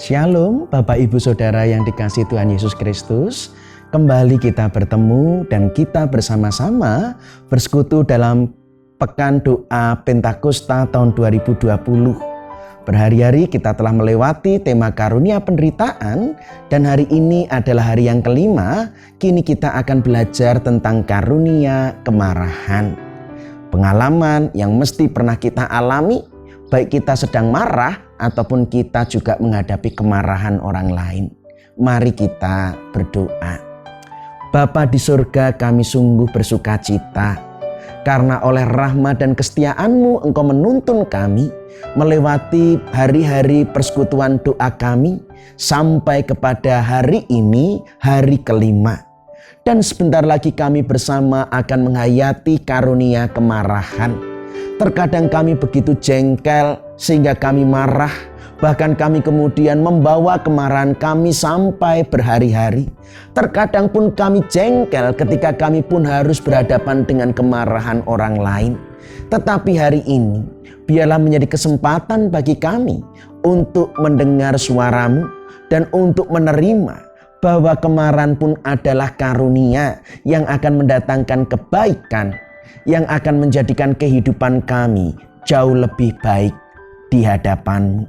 Shalom Bapak Ibu Saudara yang dikasihi Tuhan Yesus Kristus. Kembali kita bertemu dan kita bersama-sama bersekutu dalam Pekan Doa Pentakosta tahun 2020. Berhari-hari kita telah melewati tema karunia penderitaan dan hari ini adalah hari yang kelima. Kini kita akan belajar tentang karunia kemarahan. Pengalaman yang mesti pernah kita alami, baik kita sedang marah ataupun kita juga menghadapi kemarahan orang lain. Mari kita berdoa. Bapa di surga, kami sungguh bersuka cita karena oleh rahmat dan kesetiaan-Mu Engkau menuntun kami melewati hari-hari persekutuan doa kami sampai kepada hari ini, hari kelima. Dan sebentar lagi kami bersama akan menghayati karunia kemarahan. Terkadang kami begitu jengkel sehingga kami marah. Bahkan kami kemudian membawa kemarahan kami sampai berhari-hari. Terkadang pun kami jengkel ketika kami pun harus berhadapan dengan kemarahan orang lain. Tetapi hari ini biarlah menjadi kesempatan bagi kami untuk mendengar suara-Mu dan untuk menerima bahwa kemarahan pun adalah karunia yang akan mendatangkan kebaikan, yang akan menjadikan kehidupan kami jauh lebih baik di hadapan-Mu.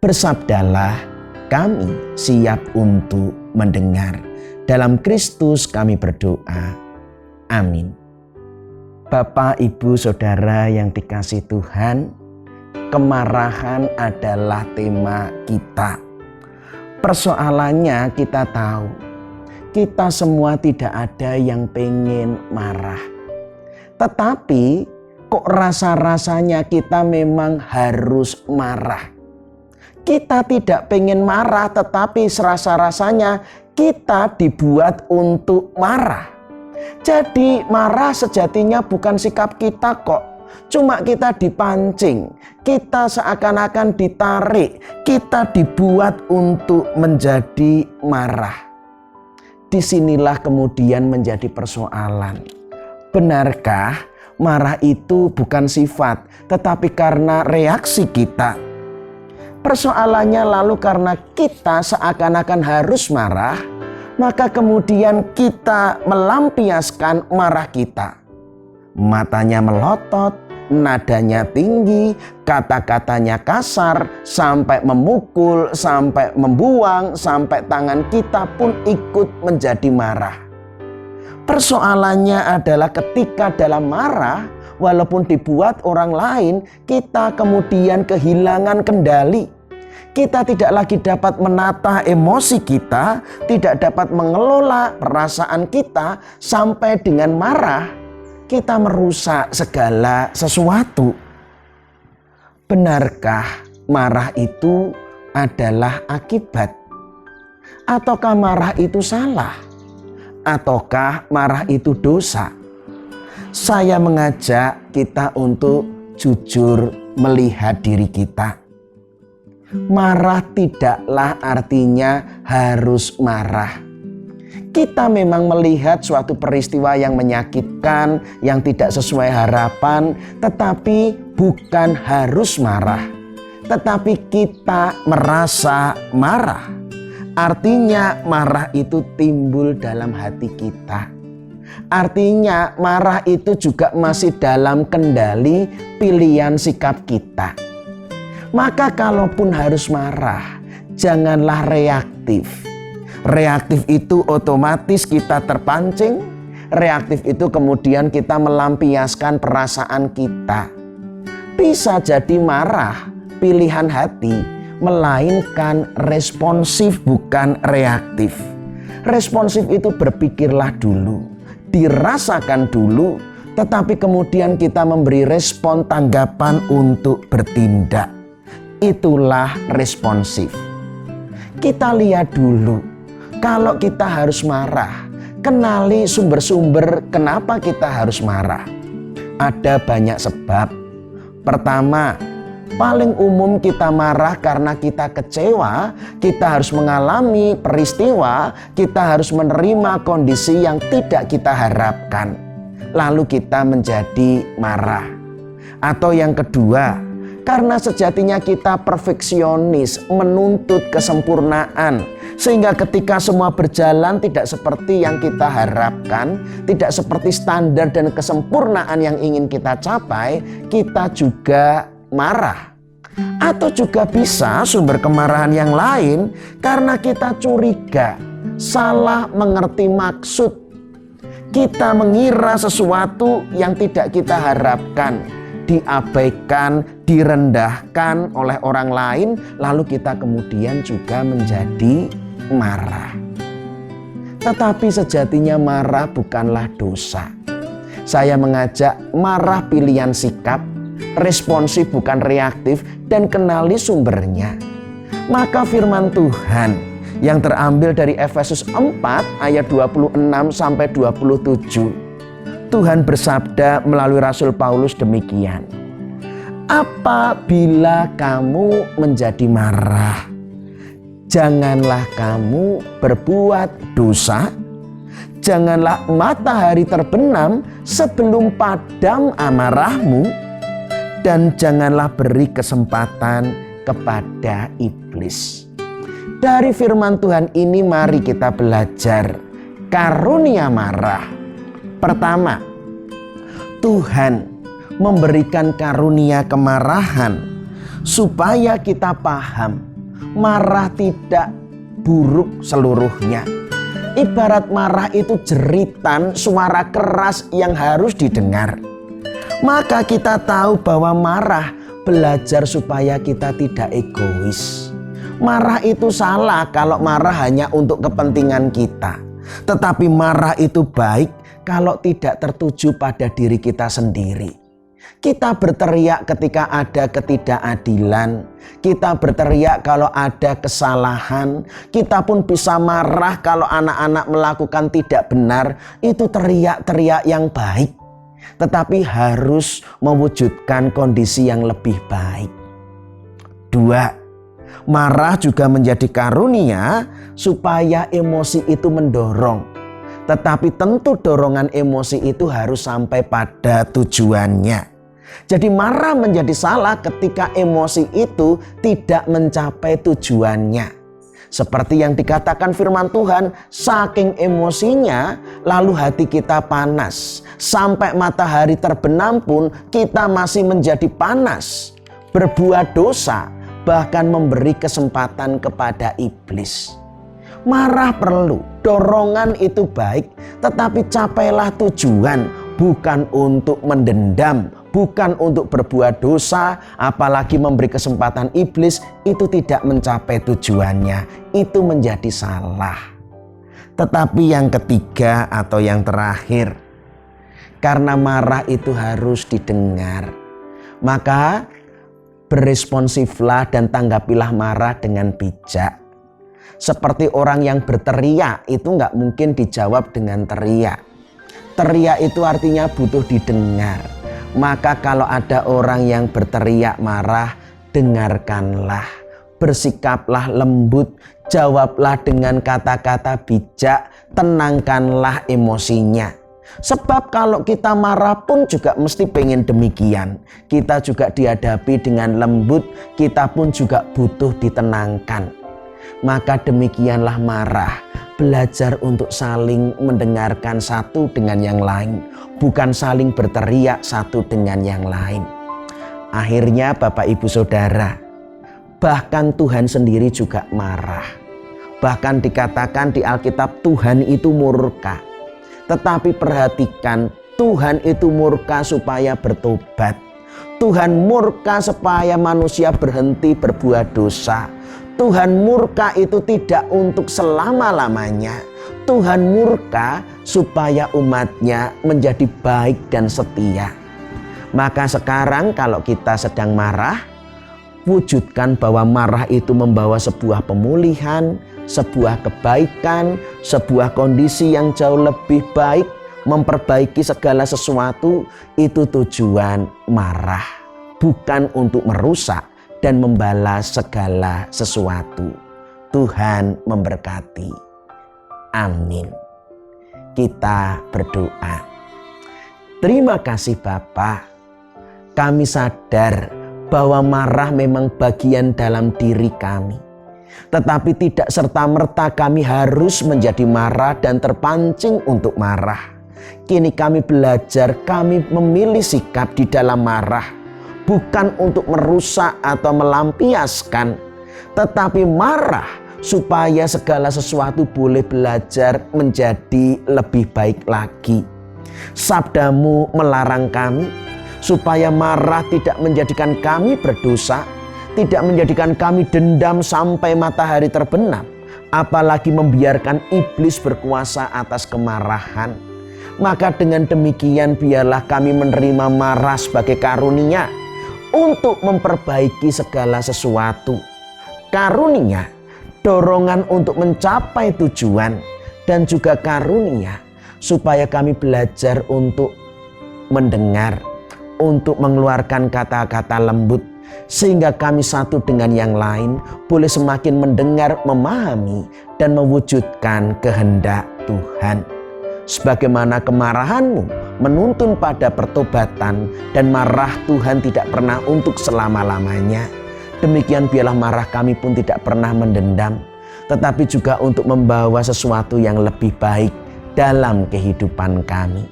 Bersabdalah, kami siap untuk mendengar. Dalam Kristus kami berdoa. Amin. Bapak, Ibu, Saudara yang dikasihi Tuhan, kemarahan adalah tema kita. Persoalannya kita tahu, kita semua tidak ada yang pengen marah. Tetapi kok rasa-rasanya kita memang harus marah. Kita tidak pengen marah, tetapi serasa-rasanya kita dibuat untuk marah. Jadi marah sejatinya bukan sikap kita kok. Cuma kita dipancing, kita seakan-akan ditarik, kita dibuat untuk menjadi marah. Disinilah kemudian menjadi persoalan. Benarkah marah itu bukan sifat, tetapi karena reaksi kita? Persoalannya lalu karena kita seakan-akan harus marah, maka kemudian kita melampiaskan marah kita. Matanya melotot, nadanya tinggi, kata-katanya kasar, sampai memukul, sampai membuang, sampai tangan kita pun ikut menjadi marah. Persoalannya adalah ketika dalam marah, walaupun dibuat orang lain, kita kemudian kehilangan kendali. Kita tidak lagi dapat menata emosi kita, tidak dapat mengelola perasaan kita sampai dengan marah. Kita merusak segala sesuatu. Benarkah marah itu adalah akibat? Ataukah marah itu salah? Ataukah marah itu dosa? Saya mengajak kita untuk jujur melihat diri kita. Marah tidaklah artinya harus marah. Kita memang melihat suatu peristiwa yang menyakitkan, yang tidak sesuai harapan, tetapi bukan harus marah. Tetapi kita merasa marah. Artinya marah itu timbul dalam hati kita. Artinya marah itu juga masih dalam kendali pilihan sikap kita. Maka kalaupun harus marah, janganlah reaktif. Reaktif itu otomatis kita terpancing. Reaktif itu kemudian kita melampiaskan perasaan kita. Bisa jadi marah, pilihan hati, melainkan responsif bukan reaktif. Responsif itu berpikirlah dulu, dirasakan dulu, tetapi kemudian kita memberi respon tanggapan untuk bertindak. Itulah responsif. Kita lihat dulu, kalau kita harus marah, kenali sumber-sumber kenapa kita harus marah. Ada banyak sebab. Pertama, paling umum kita marah karena kita kecewa, kita harus mengalami peristiwa, kita harus menerima kondisi yang tidak kita harapkan. Lalu kita menjadi marah. Atau yang kedua, Karena sejatinya kita perfeksionis, menuntut kesempurnaan. Sehingga ketika semua berjalan tidak seperti yang kita harapkan, tidak seperti standar dan kesempurnaan yang ingin kita capai, kita juga marah. Atau juga bisa sumber kemarahan yang lain karena kita curiga, salah mengerti maksud. Kita mengira sesuatu yang tidak kita harapkan, diabaikan, direndahkan oleh orang lain, lalu kita kemudian juga menjadi marah. Tetapi sejatinya marah bukanlah dosa. Saya mengajak marah pilihan sikap, responsif bukan reaktif, dan kenali sumbernya. Maka firman Tuhan yang terambil dari Efesus 4 ayat 26 sampai 27. Tuhan bersabda melalui Rasul Paulus demikian. Apabila kamu menjadi marah, janganlah kamu berbuat dosa. Janganlah matahari terbenam sebelum padam amarahmu. Dan janganlah beri kesempatan kepada iblis. Dari firman Tuhan ini mari kita belajar karunia marah. Pertama, Tuhan memberikan karunia kemarahan supaya kita paham marah tidak buruk seluruhnya. Ibarat marah itu jeritan suara keras yang harus didengar. Maka kita tahu bahwa marah belajar supaya kita tidak egois. Marah itu salah kalau marah hanya untuk kepentingan kita. Tetapi marah itu baik kalau tidak tertuju pada diri kita sendiri. Kita berteriak ketika ada ketidakadilan. Kita berteriak kalau ada kesalahan. Kita pun bisa marah kalau anak-anak melakukan tidak benar. Itu teriak-teriak yang baik. Tetapi harus mewujudkan kondisi yang lebih baik. 2. Marah juga menjadi karunia supaya emosi itu mendorong. Tetapi tentu dorongan emosi itu harus sampai pada tujuannya. Jadi marah menjadi salah ketika emosi itu tidak mencapai tujuannya. Seperti yang dikatakan firman Tuhan, saking emosinya lalu hati kita panas. Sampai matahari terbenam pun kita masih menjadi panas. Berbuat dosa, bahkan memberi kesempatan kepada iblis. Marah perlu, dorongan itu baik, tetapi capailah tujuan, bukan untuk mendendam, bukan untuk berbuat dosa, apalagi memberi kesempatan iblis. Itu tidak mencapai tujuannya, itu menjadi salah. Tetapi yang ketiga atau yang terakhir, karena marah itu harus didengar, maka beresponsiflah dan tanggapilah marah dengan bijak. Seperti orang yang berteriak itu nggak mungkin dijawab dengan teriak. Teriak itu artinya butuh didengar. Maka kalau ada orang yang berteriak marah, dengarkanlah. Bersikaplah lembut, jawablah dengan kata-kata bijak, tenangkanlah emosinya. Sebab kalau kita marah pun juga mesti pengen demikian. Kita juga dihadapi dengan lembut, kita pun juga butuh ditenangkan. Maka demikianlah marah, belajar untuk saling mendengarkan satu dengan yang lain, bukan saling berteriak satu dengan yang lain. Akhirnya Bapak Ibu Saudara, bahkan Tuhan sendiri juga marah. Bahkan dikatakan di Alkitab Tuhan itu murka. Tetapi perhatikan, Tuhan itu murka supaya bertobat. Tuhan murka supaya manusia berhenti berbuat dosa. Tuhan murka itu tidak untuk selama-lamanya. Tuhan murka supaya umatnya menjadi baik dan setia. Maka sekarang kalau kita sedang marah, wujudkan bahwa marah itu membawa sebuah pemulihan, sebuah kebaikan, sebuah kondisi yang jauh lebih baik, memperbaiki segala sesuatu. Itu tujuan marah, bukan untuk merusak dan membalas segala sesuatu. Tuhan memberkati. Amin. Kita berdoa. Terima kasih Bapa. Kami sadar bahwa marah memang bagian dalam diri kami. Tetapi tidak serta-merta kami harus menjadi marah dan terpancing untuk marah. Kini kami belajar, kami memilih sikap di dalam marah. Bukan untuk merusak atau melampiaskan, tetapi marah supaya segala sesuatu boleh belajar menjadi lebih baik lagi. Sabdamu melarang kami supaya marah tidak menjadikan kami berdosa, tidak menjadikan kami dendam sampai matahari terbenam, apalagi membiarkan iblis berkuasa atas kemarahan. Maka dengan demikian biarlah kami menerima marah sebagai karunia untuk memperbaiki segala sesuatu. Karunia, dorongan untuk mencapai tujuan, dan juga karunia supaya kami belajar untuk mendengar, untuk mengeluarkan kata-kata lembut, sehingga kami satu dengan yang lain boleh semakin mendengar, memahami, dan mewujudkan kehendak Tuhan. Sebagaimana kemarahanmu menuntun pada pertobatan, dan marah Tuhan tidak pernah untuk selama-lamanya, demikian biarlah marah kami pun tidak pernah mendendam, tetapi juga untuk membawa sesuatu yang lebih baik dalam kehidupan kami.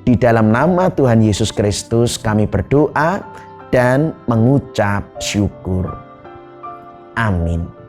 Di dalam nama Tuhan Yesus Kristus kami berdoa dan mengucap syukur. Amin.